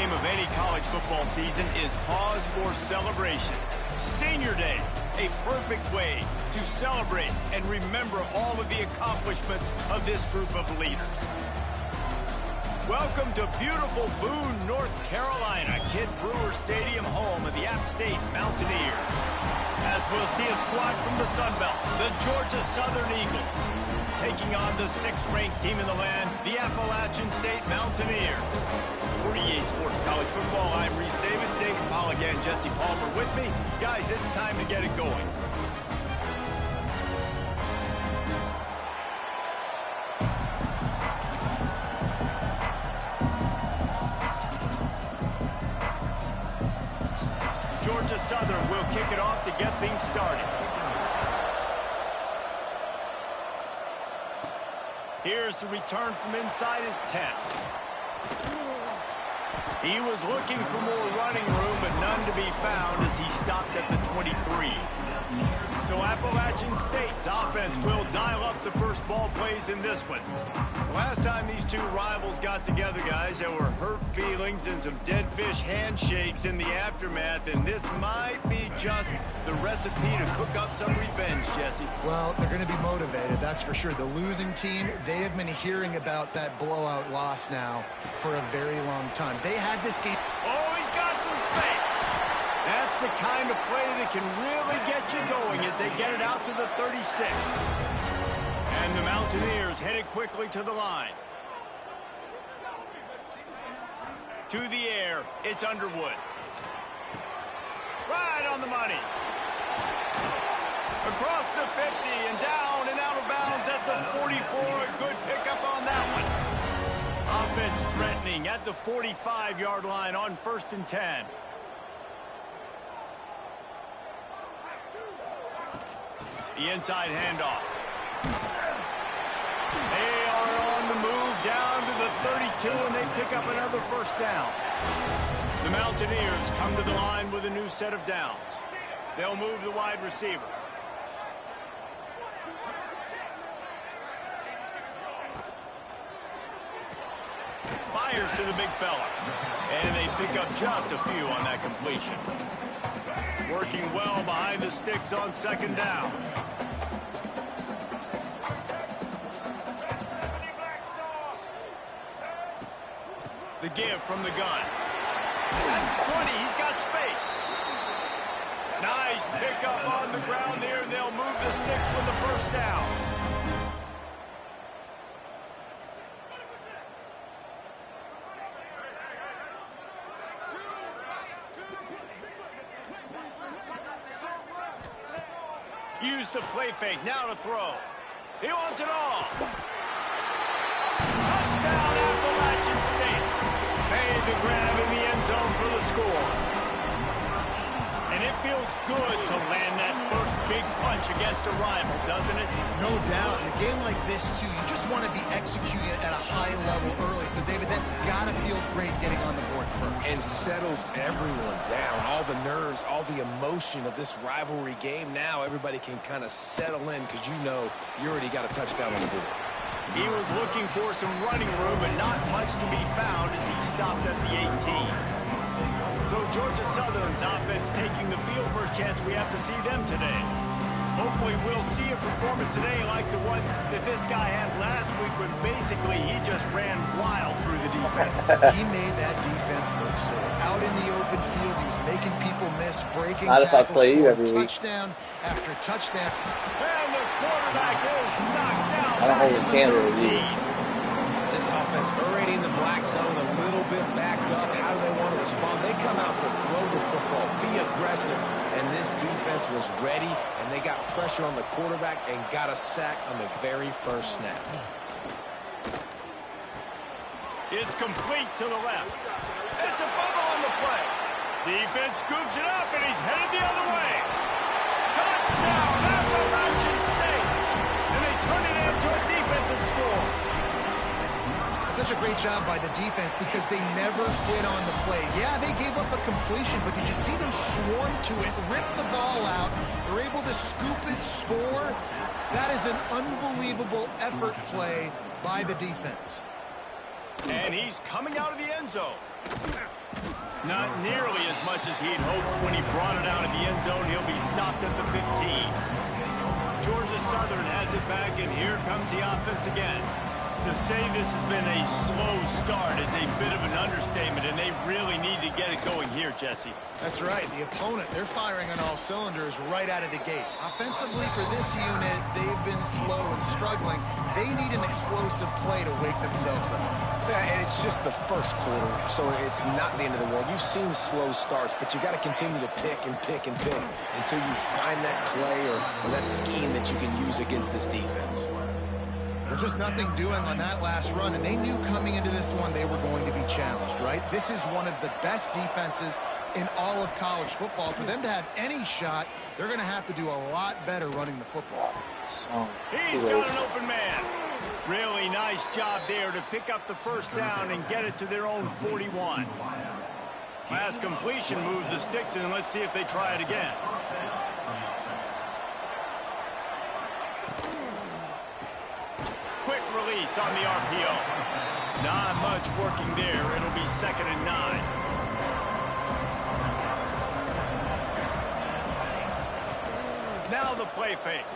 game of any college football season is cause for celebration. Senior Day, a perfect way to celebrate and remember all of the accomplishments of this group of leaders. Welcome to beautiful Boone, North Carolina, Kid Brewer Stadium, home of the App State Mountaineers. As we'll see a squad from the Sun Belt, the Georgia Southern Eagles, taking on the 6th-ranked team in the land, the Appalachian State Mountaineers. For EA Sports College Football, I'm Reese Davis, David Polligan, Jesse Palmer with me. Guys, it's time to get it going. Georgia Southern will kick it off to get things started. Here's the return from inside his 10. He was looking for more running room, but none to be found as he stopped at the 23. So Appalachian State's offense will dial up the first ball plays in this one. Last time these two rivals got together, guys, there were hurt feelings and some dead fish handshakes in the aftermath, and this might be just the recipe to cook up some revenge, Jesse. Well, they're going to be motivated, that's for sure. The losing team, they have been hearing about that blowout loss now for a very long time. They had this game. Oh, he's got some space. That's the kind of play that can really get you going as they get it out to the 36. And the Mountaineers headed quickly to the line. To the air, it's Underwood. Right on the money. Across the 50 and down and out of bounds at the 44. A good pickup on that one. Offense threatening at the 45-yard line on 1st and 10. The inside handoff. They are on the move down to the 32, and they pick up another first down. The Mountaineers come to the line with a new set of downs. They'll move the wide receiver. Fires to the big fella. And they pick up just a few on that completion. Working well behind the sticks on 2nd down. The give from the gun. At the 20, he's got space. Nice pickup on the ground there, and they'll move the sticks with the first down. Use the play fake, now to throw. He wants it all. Touchdown, Appalachian State. Made the grab in the end zone for the score. And it feels good to land that first big punch against a rival, doesn't it? No doubt. In a game like this, too, you just want to be executing at a high level early. So, David, that's got to feel great getting on the board first. And settles everyone down. All the nerves, all the emotion of this rivalry game. Now everybody can kind of settle in because you know you already got a touchdown on the board. He was looking for some running room, but not much to be found as he stopped at the 18. So Georgia Southern's offense taking the field. First chance we have to see them today. Hopefully we'll see a performance today like the one that this guy had last week when basically he just ran wild through the defense. He made that defense look silly. Out in the open field, he was making people miss, breaking Not if I tackles, play you scored every week. touchdown after touchdown. And the quarterback is knocked down. I don't hold a candle with you. This offense already in the black zone, a little bit backed up. How do they want to respond? They come out to throw the football, be aggressive, and this defense was ready, and they got pressure on the quarterback and got a sack on the very first snap. It's complete to the left. It's a fumble on the play. Defense scoops it up, and he's headed the other way. Touchdown, Appalachian State. And they turn it into a defensive score. Such a great job by the defense because they never quit on the play. Yeah, they gave up a completion, but did you see them swarm to it, rip the ball out? They're able to scoop it, score. That is an unbelievable effort play by the defense. And he's coming out of the end zone. Not nearly as much as he'd hoped when he brought it out of the end zone. He'll be stopped at the 15. Georgia Southern has it back, and here comes the offense again. To say this has been a slow start is a bit of an understatement, and they really need to get it going here, Jesse. That's right. The opponent, they're firing on all cylinders right out of the gate. Offensively, for this unit, they've been slow and struggling. They need an explosive play to wake themselves up. Yeah, and it's just the first quarter, so it's not the end of the world. You've seen slow starts, but you got to continue to pick and pick and pick until you find that play or that scheme that you can use against this defense. Well, just nothing doing on that last run, and they knew coming into this one they were going to be challenged, right? This is one of the best defenses in all of college football. For them to have any shot, they're going to have to do a lot better running the football. He's got an open man. Really nice job there to pick up the first down and get it to their own 41. Last completion moved the sticks, and let's see if they try it again. Quick release on the RPO. Not much working there. It'll be 2nd and 9. Now the play fake.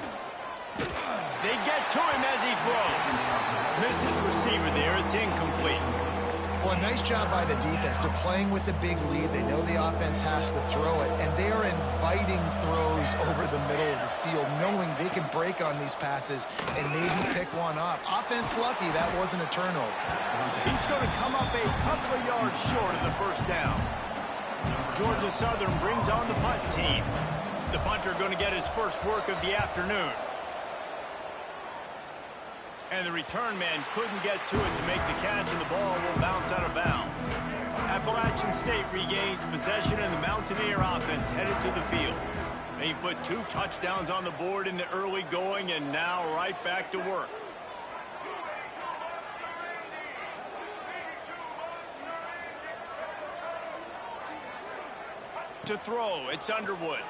They get to him as he throws. Missed his receiver there. It's incomplete. Well, a nice job by the defense. They're playing with a big lead. They know the offense has to throw it, and they are inviting throws over the middle of the field, knowing they can break on these passes and maybe pick one off. Offense lucky that wasn't a turnover. He's going to come up a couple of yards short of the first down. Georgia Southern brings on the punt team. The punter going to get his first work of the afternoon. And the return man couldn't get to it to make the catch, and the ball will bounce out of bounds. Appalachian State regains possession, and the Mountaineer offense headed to the field. They put 2 touchdowns on the board in the early going, and now right back to work. To throw, it's Underwood.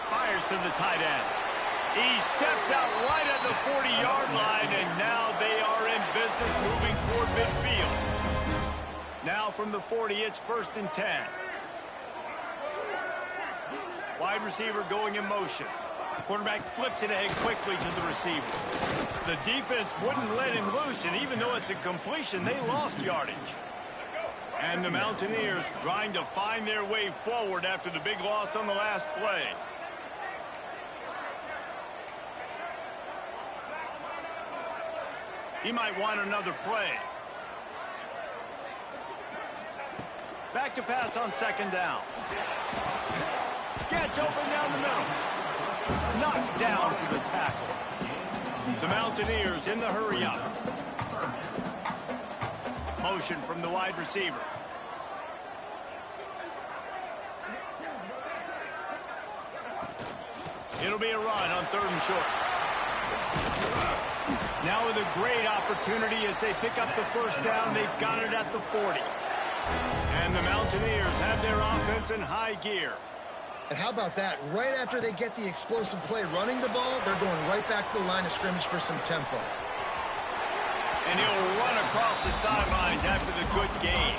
Fires to the tight end. He steps out right at the 40-yard line, and now they are in business moving toward midfield. Now from the 40, it's 1st and 10. Wide receiver going in motion. Quarterback flips it ahead quickly to the receiver. The defense wouldn't let him loose, and even though it's a completion, they lost yardage. And the Mountaineers trying to find their way forward after the big loss on the last play. He might want another play. Back to pass on 2nd down. Gets open down the middle. Knocked down for the tackle. The Mountaineers in the hurry up. Motion from the wide receiver. It'll be a run on 3rd and short. Now with a great opportunity as they pick up the first down. They've got it at the 40. And the Mountaineers have their offense in high gear. And how about that? Right after they get the explosive play running the ball, they're going right back to the line of scrimmage for some tempo. And he'll run across the sidelines after the good gain.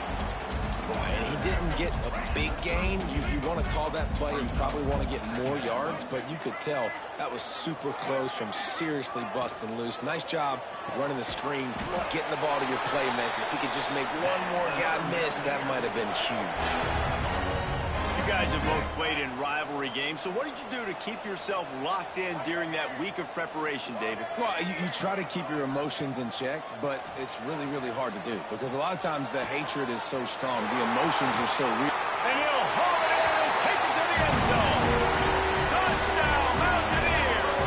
And he didn't get a big gain. You want to call that play and probably want to get more yards, but you could tell that was super close from seriously busting loose. Nice job running the screen, getting the ball to your playmaker. If he could just make one more guy miss, that might have been huge. You guys have both played in rivalry games, so what did you do to keep yourself locked in during that week of preparation, David? Well, you try to keep your emotions in check, but it's really, really hard to do because a lot of times the hatred is so strong. The emotions are so real. And he'll haul it in and take it to the end zone. Touchdown, Mountaineers!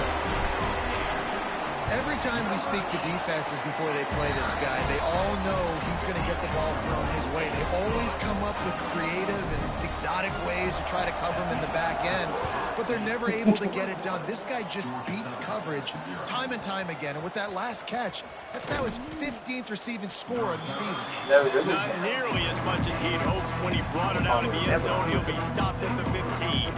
Every time we speak to defenses before they play this guy, they all know he's going to get the ball thrown his way. They always come up with creative and exotic ways to try to cover him in the back end, but they're never able to get it done. This guy just beats coverage time and time again, and with that last catch, that's now his 15th receiving score of the season. Not nearly as much as he'd hoped when he brought it out of the end zone. He'll be stopped at the 15.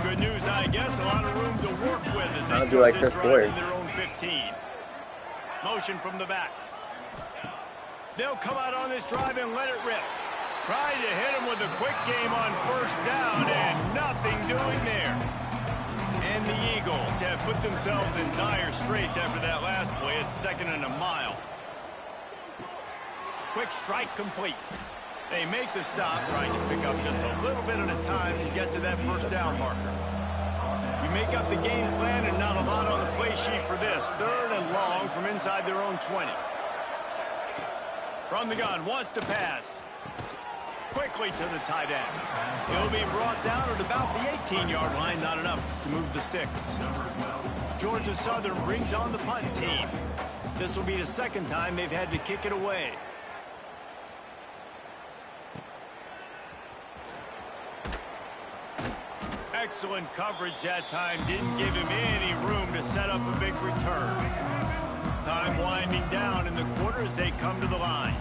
Good news, I guess. A lot of room to work with as they start this drive in their own 15. Motion from the back. They'll come out on this drive and let it rip. Trying to hit him with a quick game on first down, and nothing doing there. And the Eagles have put themselves in dire straits after that last play. It's 2nd and a mile. Quick strike complete. They make the stop, trying to pick up just a little bit at a time to get to that first down marker. You make up the game plan and not a lot on the play sheet for this. 3rd and long from inside their own 20. From the gun, wants to pass. Quickly to the tight end. He'll be brought down at about the 18-yard line. Not enough to move the sticks. Georgia Southern brings on the punt team. This will be the 2nd time they've had to kick it away. Excellent coverage that time. Didn't give him any room to set up a big return. Time winding down in the quarter as they come to the line.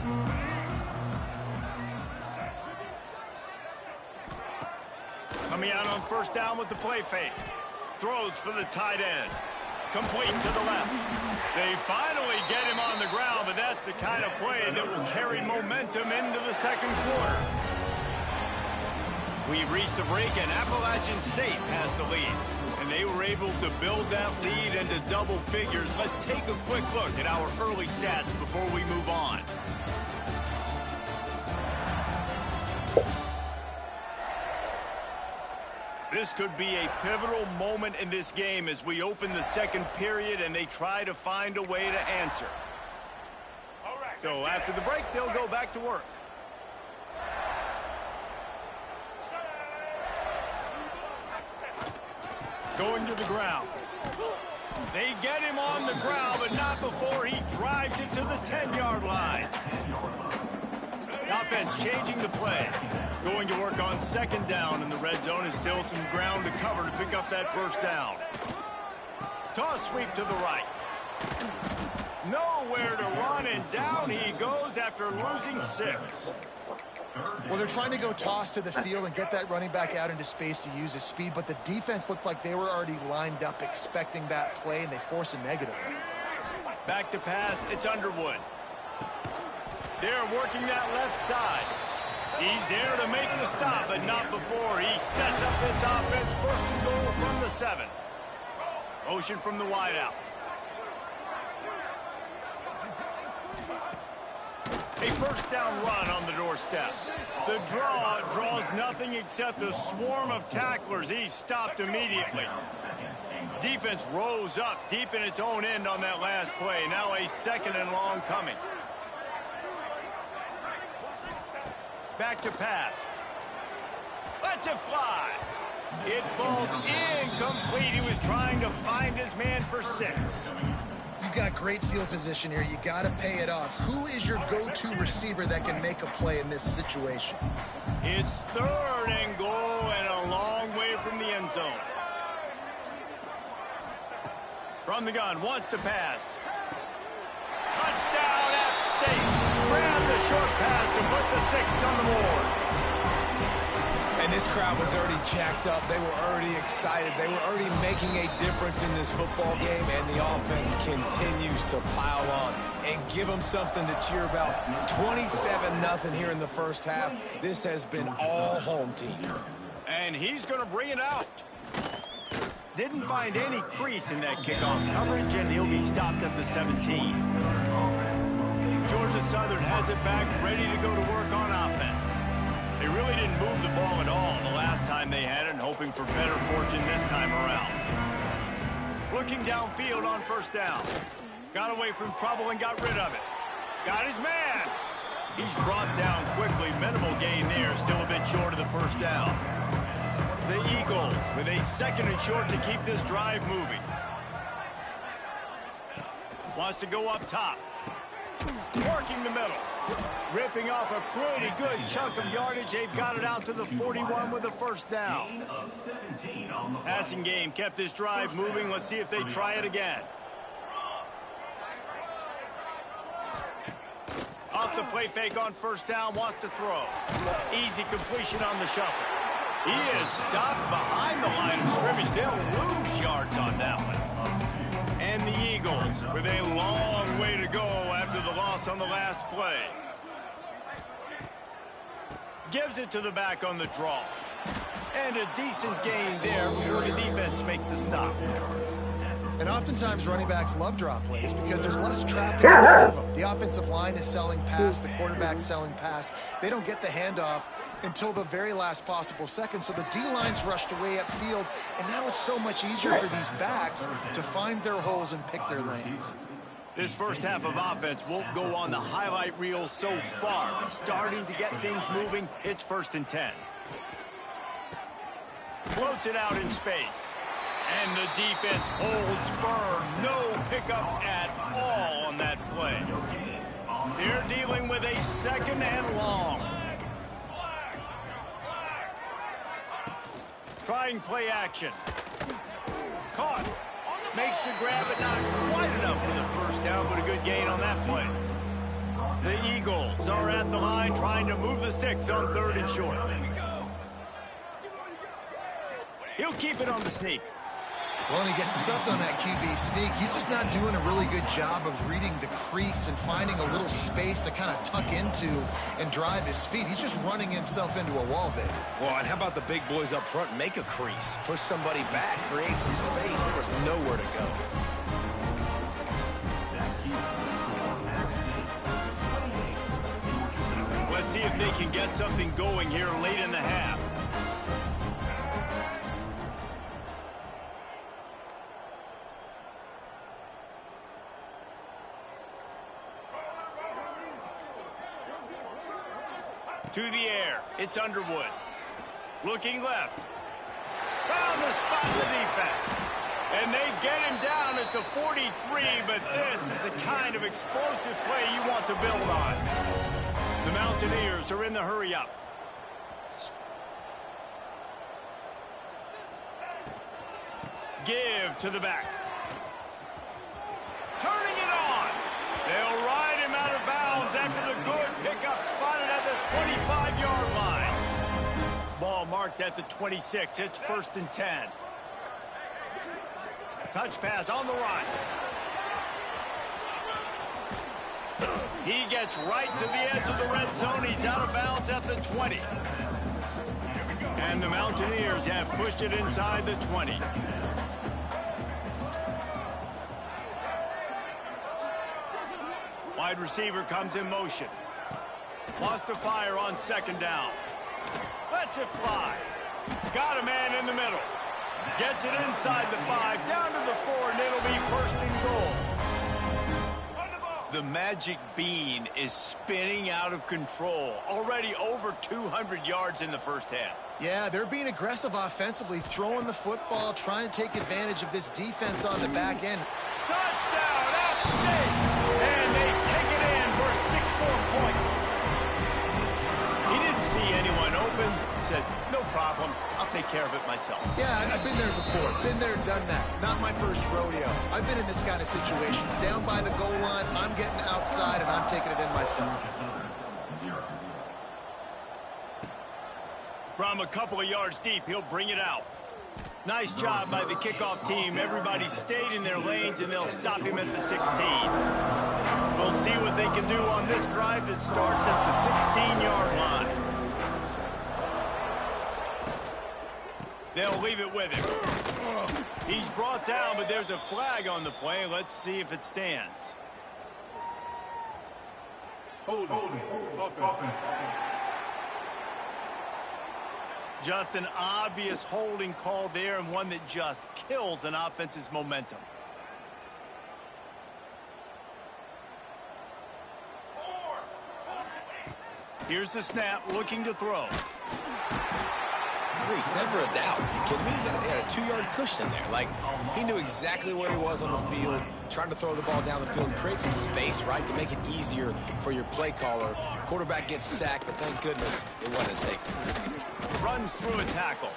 Coming out on first down with the play fake. Throws for the tight end. Complete to the left. They finally get him on the ground, but that's the kind of play that will carry momentum into the 2nd quarter. We've reached the break, and Appalachian State has the lead. And they were able to build that lead into double figures. Let's take a quick look at our early stats before we move on. This could be a pivotal moment in this game as we open the 2nd period and they try to find a way to answer. So after the break, they'll go back to work. Going to the ground. They get him on the ground, but not before he drives it to the 10-yard line. The offense changing the play. Going to work on 2nd down in the red zone, and still some ground to cover to pick up that first down. Toss sweep to the right. Nowhere to run, and down he goes after losing 6. Well, they're trying to go toss to the field and get that running back out into space to use his speed, but the defense looked like they were already lined up expecting that play, and they force a negative. Back to pass, it's Underwood. They're working that left side. He's there to make the stop, but not before he sets up this offense. 1st and goal from the 7. Motion from the wideout. A first down run on the doorstep. The draw draws nothing except a swarm of tacklers. He's stopped immediately. Defense rose up deep in its own end on that last play. Now a 2nd and long coming. Back to pass. Lets it fly. It falls incomplete. He was trying to find his man for 6. You've got great field position here. You got to pay it off. Who is your go-to receiver that can make a play in this situation? It's 3rd and goal and a long way from the end zone. From the gun, wants to pass. Touchdown, App State. Grab the short pass to put the 6 on the board. And this crowd was already jacked up. They were already excited. They were already making a difference in this football game, and the offense continues to pile on and give them something to cheer about. 27-0 here in the first half. This has been all home team. And he's going to bring it out. Didn't find any crease in that kickoff coverage, and he'll be stopped at the 17. Georgia Southern has it back, ready to go to work on offense. They really didn't move the ball at all the last time they had it, and hoping for better fortune this time around. Looking downfield on first down. Got away from trouble and got rid of it. Got his man. He's brought down quickly. Minimal gain there. Still a bit short of the first down. The Eagles with a 2nd and short to keep this drive moving. Wants to go up top. Working the middle. Ripping off a pretty good chunk of yardage. They've got it out to the 41 with a first down. Passing game kept this drive moving. Let's see if they try it again. Off the play fake on first down. Wants to throw. Easy completion on the shuffle. He is stopped behind the line of scrimmage. They'll lose yards on that one. And the Eagles with a long way to go after the the loss on the last play. Gives it to the back on the draw. And a decent gain there before the defense makes the stop. And oftentimes running backs love draw plays because there's less traffic in front of them. The offensive line is selling pass, the quarterback's selling pass. They don't get the handoff until the very last possible second. So the D-line's rushed away upfield, and now it's so much easier for these backs to find their holes and pick their lanes. This first half of offense won't go on the highlight reel so far, but starting to get things moving. It's 1st and 10. Floats it out in space. And the defense holds firm. No pickup at all on that play. They're dealing with a 2nd and long. Trying play action. Caught. Makes the grab, but not quite enough for the first down, but a good gain on that play. The Eagles are at the line trying to move the sticks on 3rd and short. He'll keep it on the sneak. Well, and he gets stuffed on that QB sneak. He's just not doing a really good job of reading the crease and finding a little space to kind of tuck into and drive his feet. He's just running himself into a wall there. Well, and how about the big boys up front? Make a crease. Push somebody back. Create some space. There was nowhere to go. Let's see if they can get something going here late in the half. To the air. It's Underwood. Looking left. Found the spot in the defense. And they get him down at the 43, but this is the kind of explosive play you want to build on. The Mountaineers are in the hurry-up. Give to the back. Turning it on. They'll ride him out of bounds after the good pickup spotted at the 25-yard line. Ball marked at the 26. It's 1st and 10. Touch pass on the run. He gets right to the edge of the red zone. He's out of bounds at the 20. And the Mountaineers have pushed it inside the 20. Wide receiver comes in motion. Lost to fire on 2nd down. Lets it fly. Got a man in the middle. Gets it inside the 5, down to the 4, and it'll be 1st and goal. The magic bean is spinning out of control. Already over 200 yards in the first half. Yeah, they're being aggressive offensively, throwing the football, trying to take advantage of this defense on the back end. Touchdown, App State! And they take it in for 6 more points. He didn't see anyone open. Said, no problem. I'll take care of it myself. Yeah, I've been there before. Been there, done that. Not my first rodeo. I've been in this kind of situation. Down by the goal line, I'm getting outside, and I'm taking it in myself. From a couple of yards deep, he'll bring it out. Nice job by the kickoff team. Everybody stayed in their lanes, and they'll stop him at the 16. We'll see what they can do on this drive that starts at the 16-yard line. They'll leave it with him. He's brought down, but there's a flag on the play. Let's see if it stands. Hold offense. Just an obvious holding call there, and one that just kills an offense's momentum. Here's the snap, looking to throw. Reese, never a doubt. You kidding me? He had a 2-yard cushion there. Like, he knew exactly where he was on the field, trying to throw the ball down the field, create some space, right, to make it easier for your play caller. Quarterback gets sacked, but thank goodness it wasn't a safety. Runs through a tackle.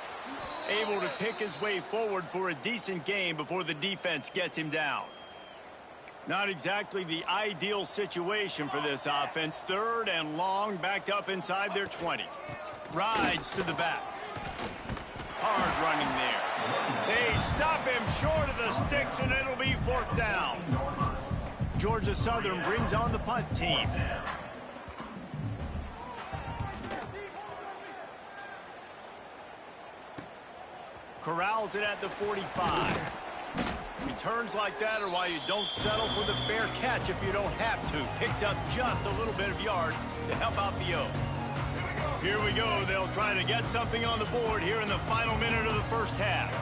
Able to pick his way forward for a decent gain before the defense gets him down. Not exactly the ideal situation for this offense. 3rd and long, backed up inside their 20. Rides to the back. Hard running there. They stop him short of the sticks, and it'll be 4th down. Georgia Southern brings on the punt team. Corrals it at the 45. Returns like that are why you don't settle for the fair catch if you don't have to. Picks up just a little bit of yards to help out the O. Here we go. They'll try to get something on the board here in the final minute of the first half.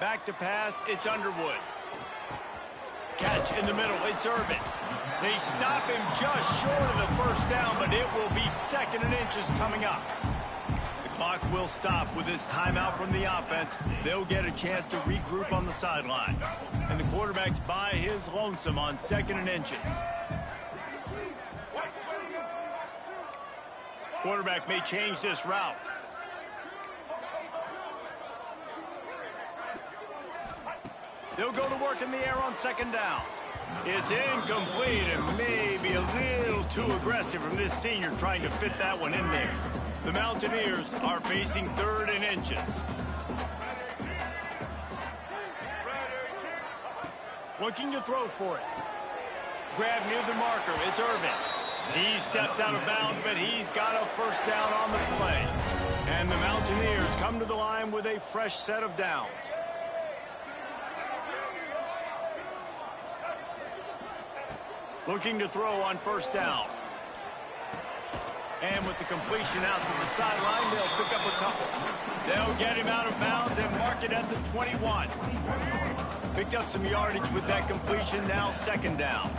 Back to pass, it's Underwood. Catch in the middle, it's Irvin. They stop him just short of the first down, but it will be 2nd and inches coming up. The clock will stop with this timeout from the offense. They'll get a chance to regroup on the sideline. And the quarterback's by his lonesome on 2nd and inches. Quarterback may change this route. They'll go to work in the air on 2nd down. It's incomplete and maybe a little too aggressive from this senior trying to fit that one in there. The Mountaineers are facing 3rd and inches. Looking to throw for it. Grab near the marker. It's Irvin. He steps out of bounds, but he's got a first down on the play. And the Mountaineers come to the line with a fresh set of downs. Looking to throw on 1st down. And with the completion out to the sideline, they'll pick up a couple. They'll get him out of bounds and mark it at the 21. Picked up some yardage with that completion, now 2nd down.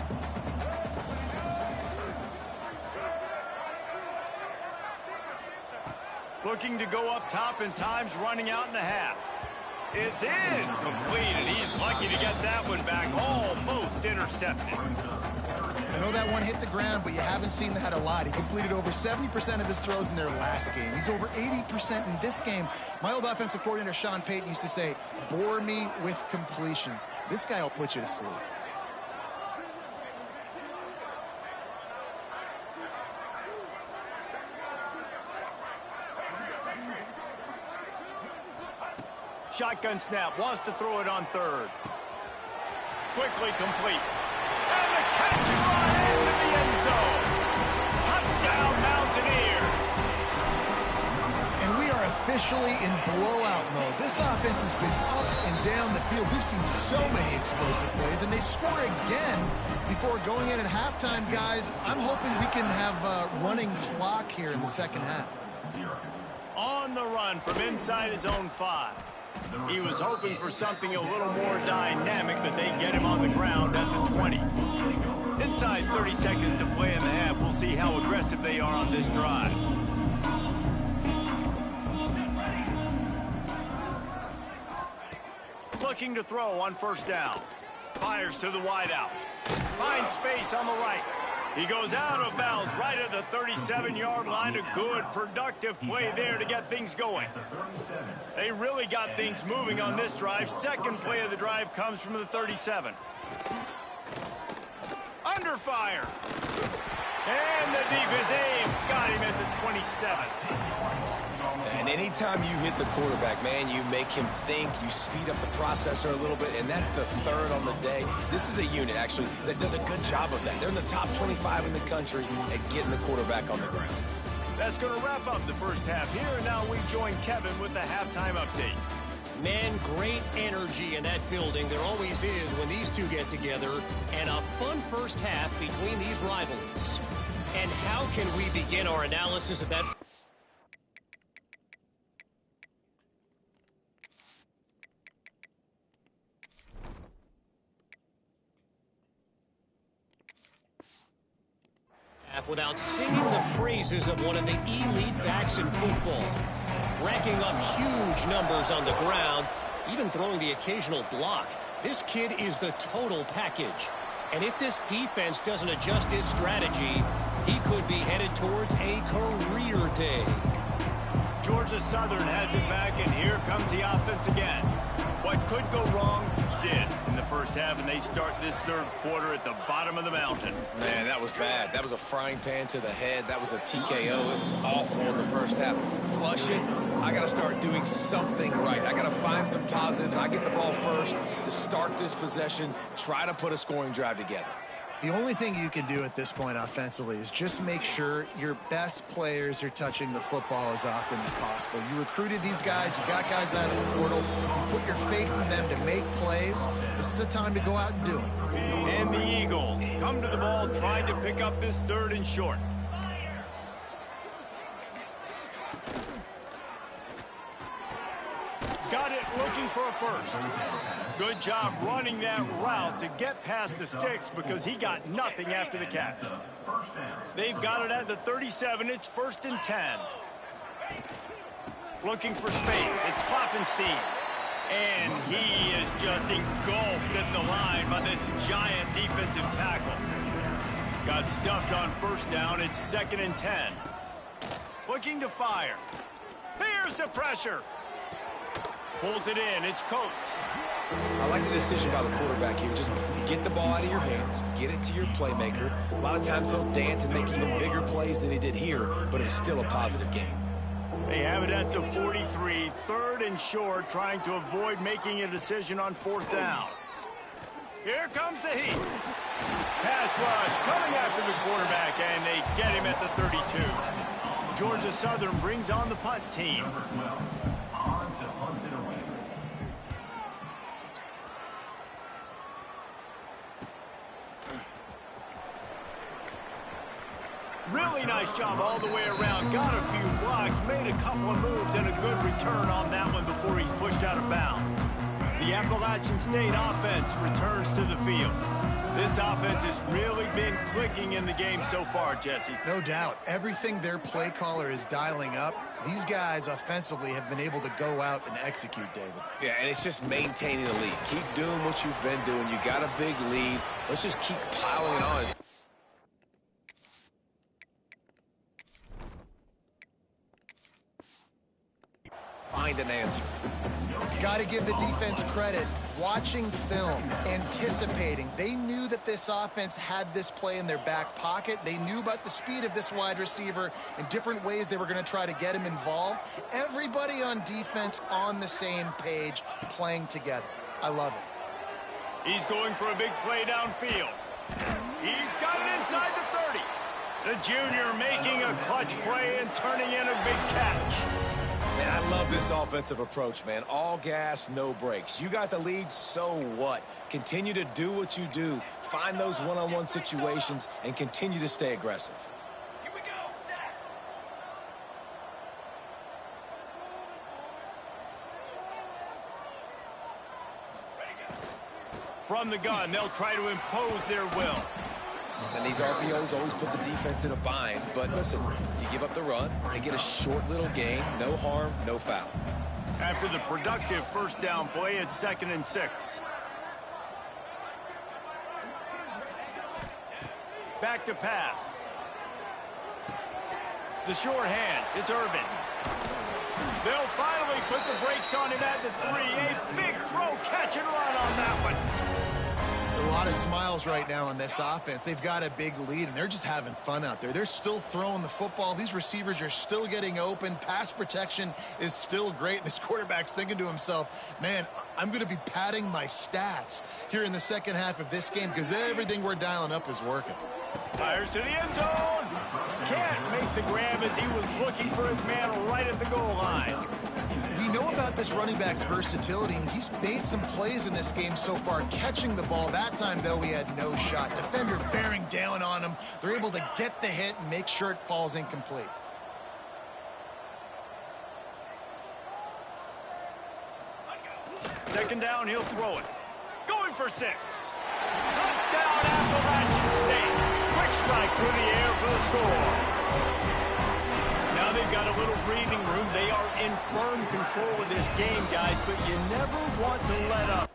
Looking to go up top and time's running out in the half. It's incomplete, and he's lucky to get that one back. Almost intercepted. I know that one hit the ground, but you haven't seen that a lot. He completed over 70% of his throws in their last game. He's over 80% in this game. My old offensive coordinator, Sean Payton, used to say, bore me with completions. This guy will put you to sleep. Shotgun snap, wants to throw it on 3rd. Quickly complete. And the catch and run into the end zone. Touchdown, Mountaineers. And we are officially in blowout mode. This offense has been up and down the field. We've seen so many explosive plays, and they score again before going in at halftime, guys. I'm hoping we can have a running clock here in the 2nd half. On the run from inside his own 5. He was hoping for something a little more dynamic, but they get him on the ground at the 20. Inside 30 seconds to play in the half. We'll see how aggressive they are on this drive. Looking to throw on 1st down. Fires to the wideout. Finds space on the right. He goes out of bounds right at the 37-yard line. A good, productive play there to get things going. They really got things moving on this drive. 2nd play of the drive comes from the 37. Under fire. And the defense got him at the 27. And anytime you hit the quarterback, man, you make him think, you speed up the processor a little bit, and that's the 3rd on the day. This is a unit, actually, that does a good job of that. They're in the top 25 in the country at getting the quarterback on the ground. That's going to wrap up the first half here, and now we join Kevin with the halftime update. Man, great energy in that building. There always is when these two get together, and a fun first half between these rivalries. And how can we begin our analysis of that? Without singing the praises of one of the elite backs in football. Racking up huge numbers on the ground, even throwing the occasional block. This kid is the total package. And if this defense doesn't adjust its strategy, he could be headed towards a career day. Georgia Southern has it back, and here comes the offense again. What could go wrong did in the first half, and they start this third quarter at the bottom of the mountain. Man, that was bad. That was a frying pan to the head. That was a TKO. It was awful in the first half. Flush it. I got to start doing something right. I got to find some positives. I get the ball first to start this possession, try to put a scoring drive together. The only thing you can do at this point offensively is just make sure your best players are touching the football as often as possible. You recruited these guys. You got guys out of the portal. You put your faith in them to make plays. This is a time to go out and do it. And the Eagles come to the ball trying to pick up this third and short. Got it, looking for a first. Good job running that route to get past the sticks because he got nothing after the catch. They've got it at the 37. It's 1st and 10. Looking for space. It's Kloffenstein. And he is just engulfed at the line by this giant defensive tackle. Got stuffed on first down. It's 2nd and 10. Looking to fire. Here's the pressure. Pulls it in. It's Coates. I like the decision by the quarterback here. Just get the ball out of your hands, get it to your playmaker. A lot of times he'll dance and make even bigger plays than he did here, but it was still a positive game. They have it at the 43, 3rd and short, trying to avoid making a decision on 4th down. Here comes the heat. Pass rush coming after the quarterback, and they get him at the 32. Georgia Southern brings on the punt team. Really nice job all the way around. Got a few blocks, made a couple of moves, and a good return on that one before he's pushed out of bounds. The Appalachian State offense returns to the field. This offense has really been clicking in the game so far, Jesse. No doubt. Everything their play caller is dialing up, these guys offensively have been able to go out and execute, David. Yeah, and it's just maintaining the lead. Keep doing what you've been doing. You got a big lead. Let's just keep piling it on. Find an answer. Got to give the defense credit. Watching film, anticipating. They knew that this offense had this play in their back pocket. They knew about the speed of this wide receiver and different ways they were going to try to get him involved. Everybody on defense on the same page, playing together. I love it. He's going for a big play downfield. He's got it inside the 30. The junior making a clutch play and turning in a big catch. Man, I love this offensive approach, man. All gas, no brakes. You got the lead, so what? Continue to do what you do. Find those one-on-one situations and continue to stay aggressive. Here we go. From the gun, they'll try to impose their will. And these RPOs always put the defense in a bind. But listen, you give up the run, they get a short little gain, no harm, no foul. After the productive first down play, it's 2nd and 6. Back to pass. The short hands, it's Irvin. They'll finally put the brakes on him at the 3. A big throw, catch and run on that one. A lot of smiles right now on this offense. They've got a big lead, and they're just having fun out there. They're still throwing the football. These receivers are still getting open. Pass protection is still great. This quarterback's thinking to himself, man, I'm going to be padding my stats here in the second half of this game because everything we're dialing up is working. Fires to the end zone. Can't make the grab as he was looking for his man right at the goal line. We know about this running back's versatility, and he's made some plays in this game so far, catching the ball. That time, though, he had no shot. Defender bearing down on him. They're able to get the hit and make sure it falls incomplete. Second down, he'll throw it. Going for 6. Touchdown, Appalachian State. Quick strike through the air for the score. Now they've got a little breathing room. They are in firm control of this game, guys, but you never want to let up.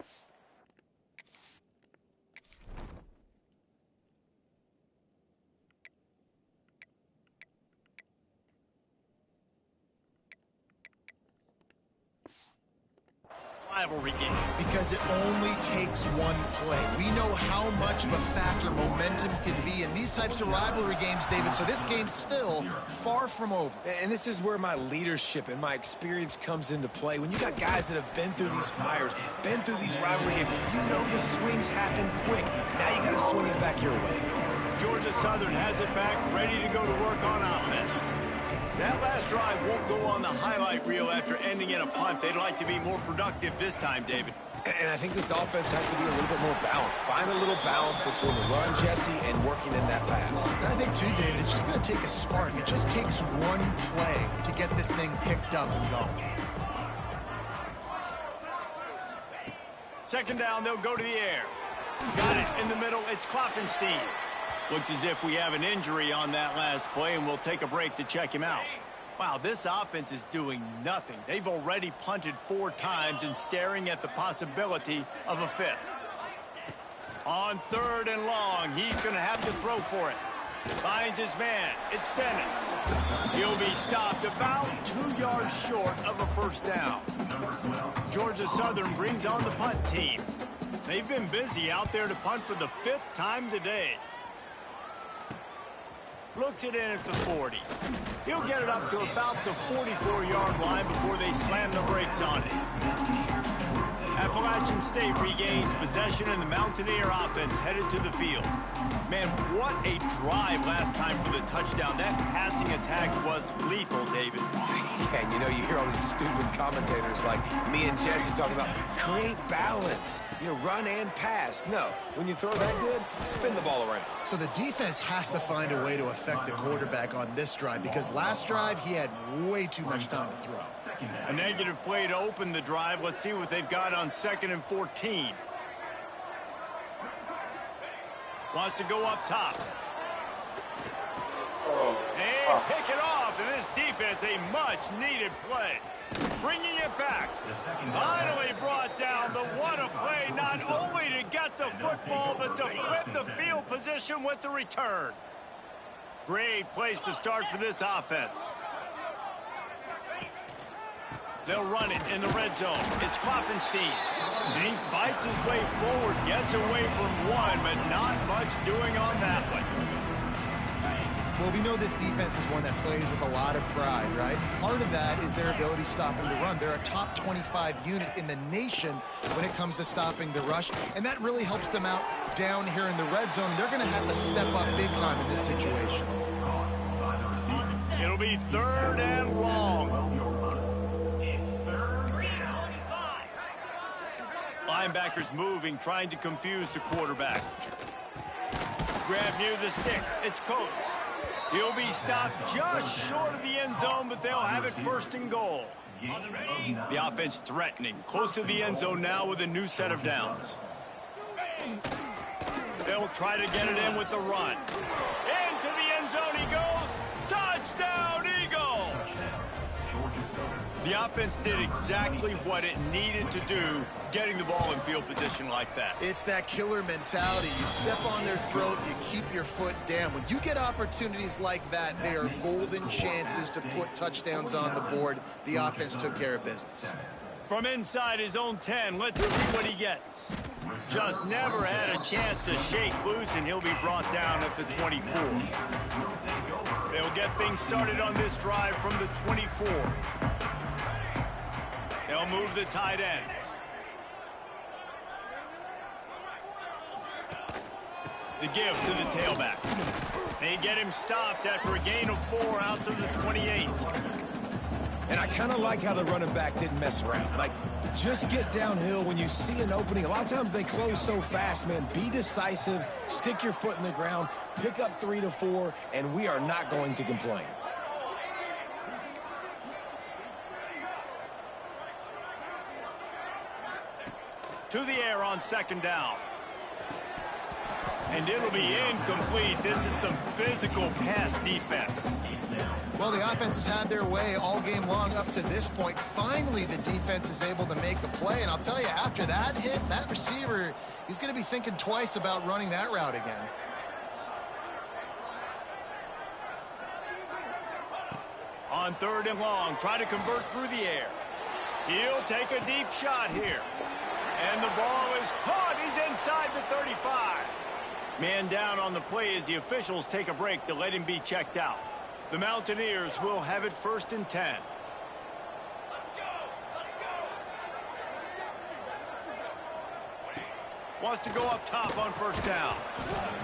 rivalry game? Because it only takes one play. We know how much of a factor momentum can be in these types of rivalry games, David, so this game's still far from over. And this is where my leadership and my experience comes into play. When you got guys that have been through these fires, been through these rivalry games, you know the swings happen quick. Now you got to swing it back your way. Georgia Southern has it back, ready to go to work on offense. That last drive won't go on the highlight reel after ending in a punt. They'd like to be more productive this time, David. And I think this offense has to be a little bit more balanced. Find a little balance between the run, Jesse, and working in that pass. And I think, too, David, it's just going to take a spark. It just takes one play to get this thing picked up and going. Second down, they'll go to the air. Got it in the middle. It's Klopfenstein. Looks as if we have an injury on that last play, and we'll take a break to check him out. Wow, this offense is doing nothing. They've already punted 4 times and staring at the possibility of a 5th. On 3rd and long, he's going to have to throw for it. Finds his man. It's Dennis. He'll be stopped about 2 yards short of a first down. Georgia Southern brings on the punt team. They've been busy out there to punt for the 5th time today. Looks it in at the 40. He'll get it up to about the 44-yard line before they slam the brakes on it. Appalachian State regains possession and the Mountaineer offense headed to the field. Man, what a drive last time for the touchdown. That passing attack was lethal, David. And you know, you hear all these stupid commentators like me and Jesse talking about create balance, you know, run and pass. No, when you throw that good, spin the ball around. So the defense has to find a way to affect the quarterback on this drive because last drive he had way too much time to throw. A negative play to open the drive. Let's see what they've got on 2nd and 14. Wants to go up top. And pick it off, and this defense, a much-needed play. Bringing it back. Finally brought down, but what a play, not only to get the football, but to flip the field position with the return. Great place to start for this offense. They'll run it in the red zone. It's Klopfenstein. And he fights his way forward, gets away from one, but not much doing on that one. Well, we know this defense is one that plays with a lot of pride, right? Part of that is their ability stopping the run. They're a top 25 unit in the nation when it comes to stopping the rush, and that really helps them out down here in the red zone. They're going to have to step up big time in this situation. It'll be 3rd and long. Linebackers moving, trying to confuse the quarterback. Grab near the sticks. It's Coates. He'll be stopped just short of the end zone, but they'll have it 1st and goal. The offense threatening. Close to the end zone now with a new set of downs. They'll try to get it in with the run. Into the end zone he goes. Touchdown, Eagles! The offense did exactly what it needed to do, getting the ball in field position like that. It's that killer mentality. You step on their throat, you keep your foot down. When you get opportunities like that, they are golden chances to put touchdowns on the board. The offense took care of business. From inside his own 10, let's see what he gets. Just never had a chance to shake loose, and he'll be brought down at the 24. They'll get things started on this drive from the 24. They'll move the tight end. The give to the tailback. They get him stopped after a gain of 4 out to the 28. And I kind of like how the running back didn't mess around. Like, just get downhill when you see an opening. A lot of times they close so fast, man. Be decisive, stick your foot in the ground, pick up 3 to 4, and we are not going to complain. To the air on 2nd down. And it'll be incomplete. This is some physical pass defense. Well, the offense has had their way all game long up to this point. Finally, the defense is able to make a play. And I'll tell you, after that hit, that receiver, he's going to be thinking twice about running that route again. On 3rd and long, try to convert through the air. He'll take a deep shot here. And the ball is caught. He's inside the 35. Man down on the play as the officials take a break to let him be checked out. The Mountaineers will have it 1st and 10. Wants to go up top on 1st down.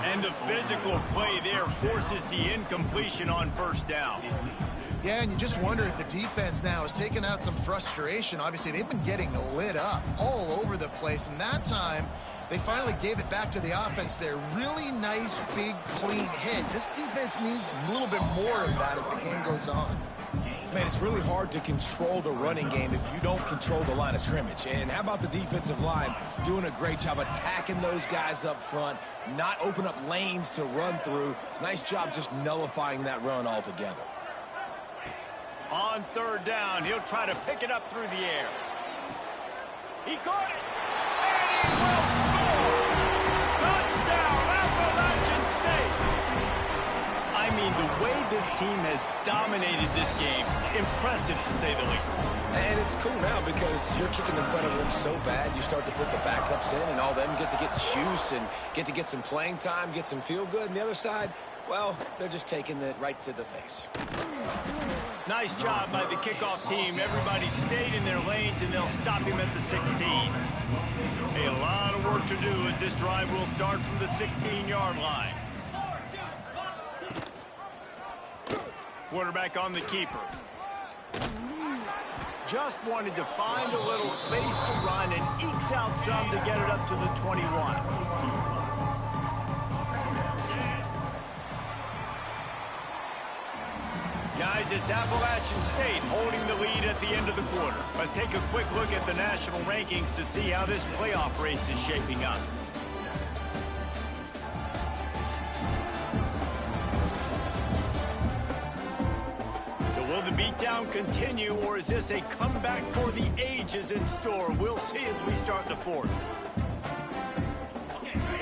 And the physical play there forces the incompletion on 1st down. Yeah, and you just wonder if the defense now has taken out some frustration. Obviously, they've been getting lit up all over the place, and that time they finally gave it back to the offense there. Really nice, big, clean hit. This defense needs a little bit more of that as the game goes on. Man, it's really hard to control the running game if you don't control the line of scrimmage. And how about the defensive line doing a great job attacking those guys up front, not open up lanes to run through. Nice job just nullifying that run altogether. On 3rd down, he'll try to pick it up through the air. He caught it, and he will score! Touchdown, Appalachian State! I mean, the way this team has dominated this game, impressive to say the least. And it's cool now because you're kicking the front of them so bad, you start to put the backups in, and all them get to get juice and get to get some playing time, get some feel good. And the other side, well, they're just taking it right to the face. Nice job by the kickoff team. Everybody stayed in their lanes, and they'll stop him at the 16. Hey, a lot of work to do as this drive will start from the 16-yard line. Quarterback on the keeper. Just wanted to find a little space to run and ekes out some to get it up to the 21. Guys, it's Appalachian State holding the lead at the end of the quarter. Let's take a quick look at the national rankings to see how this playoff race is shaping up. So will the beatdown continue, or is this a comeback for the ages in store? We'll see as we start the 4th.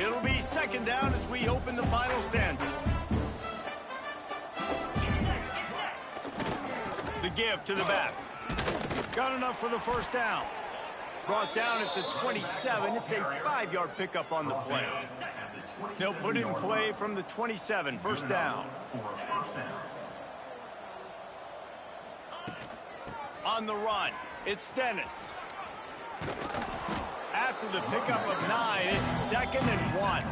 It'll be 2nd down as we open the final stanza. The give to the back. Got enough for the 1st down. Brought down at the 27. It's a 5-yard pickup on the play. They'll put it in play from the 27. 1st down. On the run, it's Dennis. After the pickup of 9, it's 2nd and 1.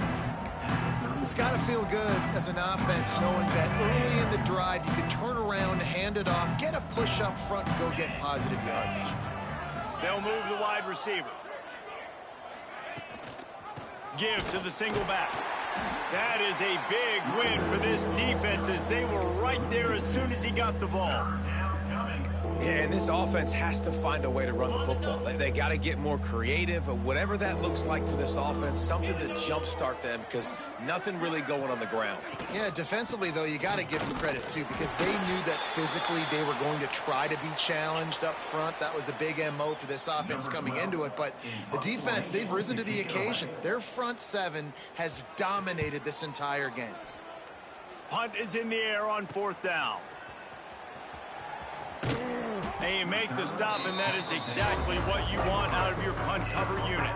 It's got to feel good as an offense knowing that early in the drive you can turn around, hand it off, get a push up front, and go get positive yardage. They'll move the wide receiver. Give to the single back. That is a big win for this defense as they were right there as soon as he got the ball. Yeah, and this offense has to find a way to run the football. They got to get more creative, but whatever that looks like for this offense, something to jumpstart them because nothing really going on the ground. Yeah, defensively, though, you got to give them credit, too, because they knew that physically they were going to try to be challenged up front. That was a big MO for this offense coming into it, but the defense, they've risen to the occasion. Their front 7 has dominated this entire game. Punt is in the air on 4th down. And you make the stop, and that is exactly what you want out of your punt cover unit.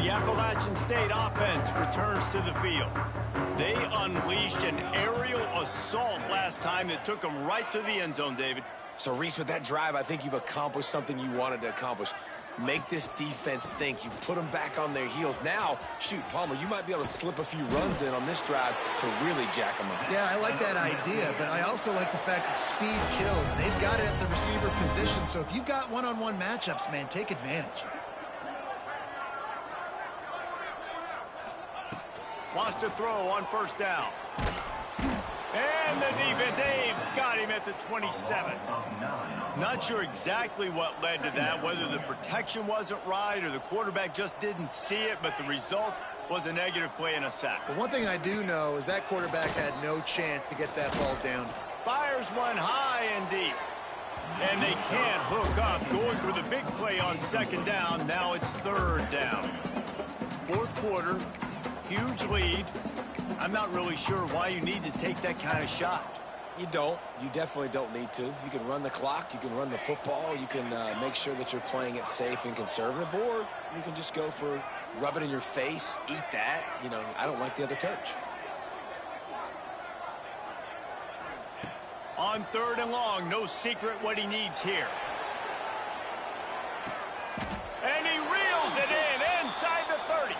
The Appalachian State offense returns to the field. They unleashed an aerial assault last time that took them right to the end zone, David. So, Reese, with that drive, I think you've accomplished something you wanted to accomplish. Make this defense think. You've put them back on their heels. Now, shoot, Palmer, you might be able to slip a few runs in on this drive to really jack them up. Yeah, I like that idea, but I also like the fact that speed kills. They've got it at the receiver position, so if you've got one-on-one matchups, man, take advantage. Wants to throw on 1st down. And the defense, they've got him at the 27. Not sure exactly what led to that, whether the protection wasn't right or the quarterback just didn't see it, but the result was a negative play and a sack. But one thing I do know is that quarterback had no chance to get that ball down. Fires one high and deep. And they can't hook up, going for the big play on 2nd down. Now it's 3rd down. 4th quarter, huge lead. I'm not really sure why you need to take that kind of shot. You don't. You definitely don't need to. You can run the clock. You can run the football. You can make sure that you're playing it safe and conservative, or you can just go for rub it in your face, eat that. You know, I don't like the other coach. On 3rd and long, no secret what he needs here. And he reels it in inside the 30.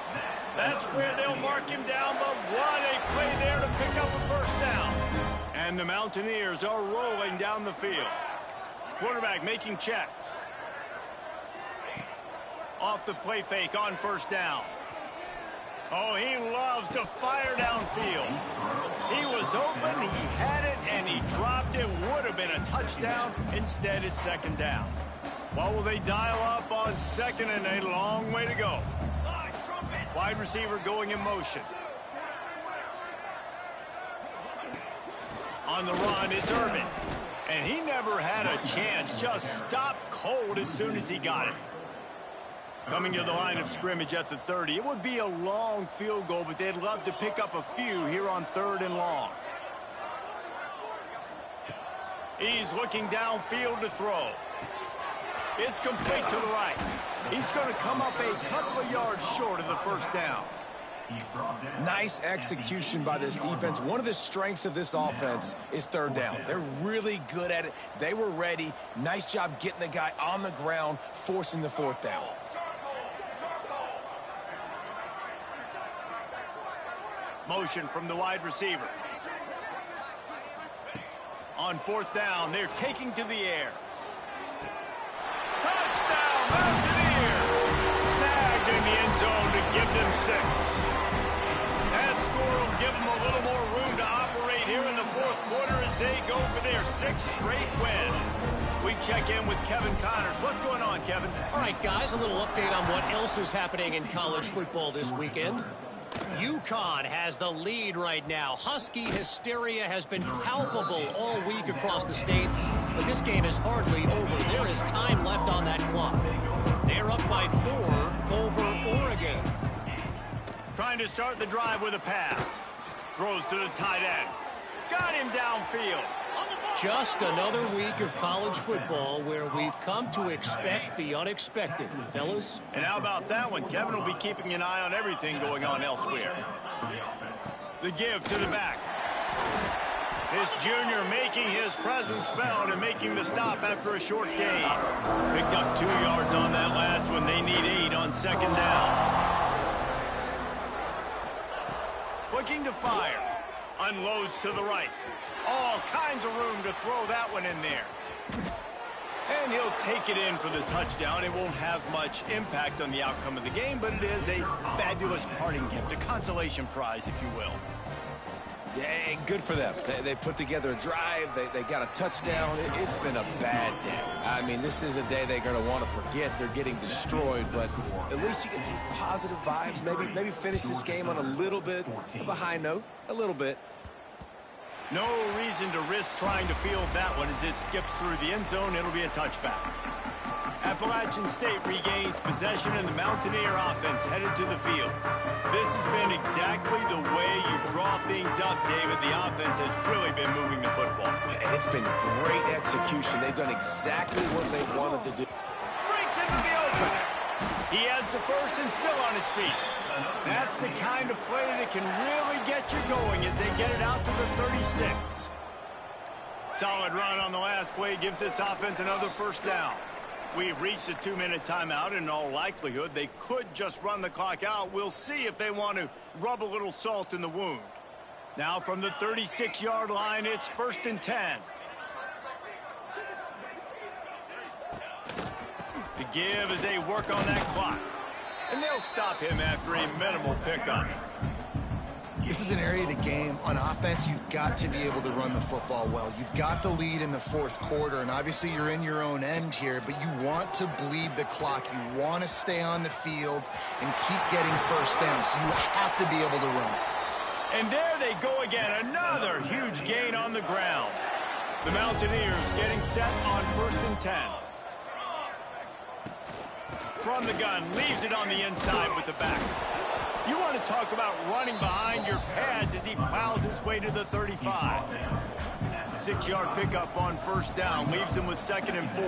That's where they'll mark him down, but what a play there to pick up a first down. And the Mountaineers are rolling down the field. Quarterback making checks. Off the play fake on 1st down. Oh, he loves to fire downfield. He was open, he had it, and he dropped it. Would have been a touchdown. Instead, it's 2nd down. What will they dial up on 2nd and a long way to go? Wide receiver going in motion. On the run, it's Irvin. And he never had a chance. Just stopped cold as soon as he got it. Coming to the line of scrimmage at the 30. It would be a long field goal, but they'd love to pick up a few here on 3rd and long. He's looking downfield to throw. It's complete to the right. He's going to come up a couple of yards short of the 1st down. Nice execution by this defense. One of the strengths of this offense is 3rd down. They're really good at it. They were ready. Nice job getting the guy on the ground, forcing the 4th down. Motion from the wide receiver. On 4th down, they're taking to the air. Touchdown, Mountaineers! Snagged in the end zone to give them 6. That score will give them a little more room to operate here in the 4th quarter as they go for their 6th straight win. We check in with Kevin Connors. What's going on, Kevin? All right, guys, a little update on what else is happening in college football this weekend. UConn has the lead right now. Husky hysteria has been palpable all week across the state, but this game is hardly over. There is time left on that clock. They're up by 4 over Oregon. Trying to start the drive with a pass. Throws to the tight end. Got him downfield. Just another week of college football where we've come to expect the unexpected, fellas. And how about that one? Kevin will be keeping an eye on everything going on elsewhere. The give to the back. This junior making his presence felt and making the stop after a short gain. Picked up 2 yards on that last one. They need 8 on 2nd down. Looking to fire. Unloads to the right. All kinds of room to throw that one in there. And he'll take it in for the touchdown. It won't have much impact on the outcome of the game, but it is a fabulous parting gift, a consolation prize, if you will. Yeah, good for them. They put together a drive. They got a touchdown. It's been a bad day. I mean, this is a day they're going to want to forget. They're getting destroyed, but at least you get some positive vibes. Maybe finish this game on a little bit of a high note. A little bit. No reason to risk trying to field that one as it skips through the end zone. It'll be a touchback. Appalachian State regains possession and the Mountaineer offense headed to the field. This has been exactly the way you draw things up, David. The offense has really been moving the football. And it's been great execution. They've done exactly what they wanted to do. Breaks into the opener. He has the first and still on his feet. That's the kind of play that can really get you going as they get it out to the 36. Solid run on the last play gives this offense another 1st down. We've reached a 2-minute timeout, and in all likelihood, they could just run the clock out. We'll see if they want to rub a little salt in the wound. Now from the 36-yard line, it's 1st and 10. The give as they work on that clock. And they'll stop him after a minimal pickup. This is an area of the game. On offense, you've got to be able to run the football well. You've got the lead in the 4th quarter, and obviously you're in your own end here, but you want to bleed the clock. You want to stay on the field and keep getting 1st downs. So you have to be able to run. And there they go again. Another huge gain on the ground. The Mountaineers getting set on 1st and 10. From the gun, leaves it on the inside with the back. You want to talk about running behind your pads as he plows his way to the 35. 6-yard pickup on first down. Leaves them with 2nd and 4.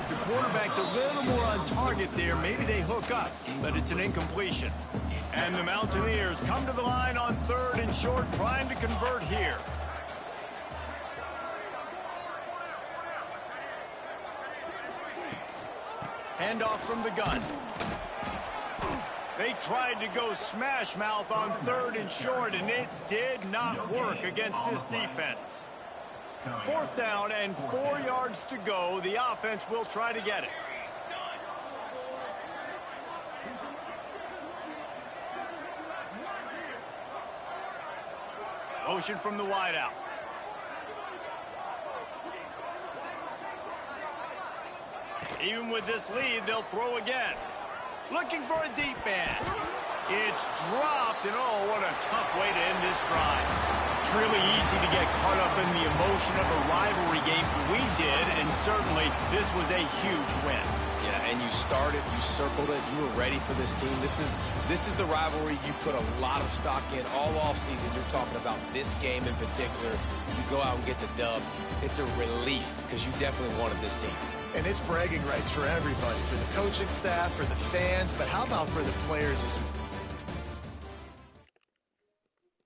The quarterback's a little more on target there. Maybe they hook up, but it's an incompletion. And the Mountaineers come to the line on 3rd and short, trying to convert here. Handoff from the gun. They tried to go smash mouth on 3rd and short, and it did not work against this defense. 4th down and 4 yards to go. The offense will try to get it. Motion from the wideout. Even with this lead, they'll throw again. Looking for a deep man. It's dropped, and oh, what a tough way to end this drive. It's really easy to get caught up in the emotion of a rivalry game. We did, and certainly this was a huge win. Yeah, and you started, you circled it, you were ready for this team. This is the rivalry you put a lot of stock in all offseason. You're talking about this game in particular. You go out and get the dub. It's a relief because you definitely wanted this team. And it's bragging rights for everybody, for the coaching staff, for the fans, but how about for the players as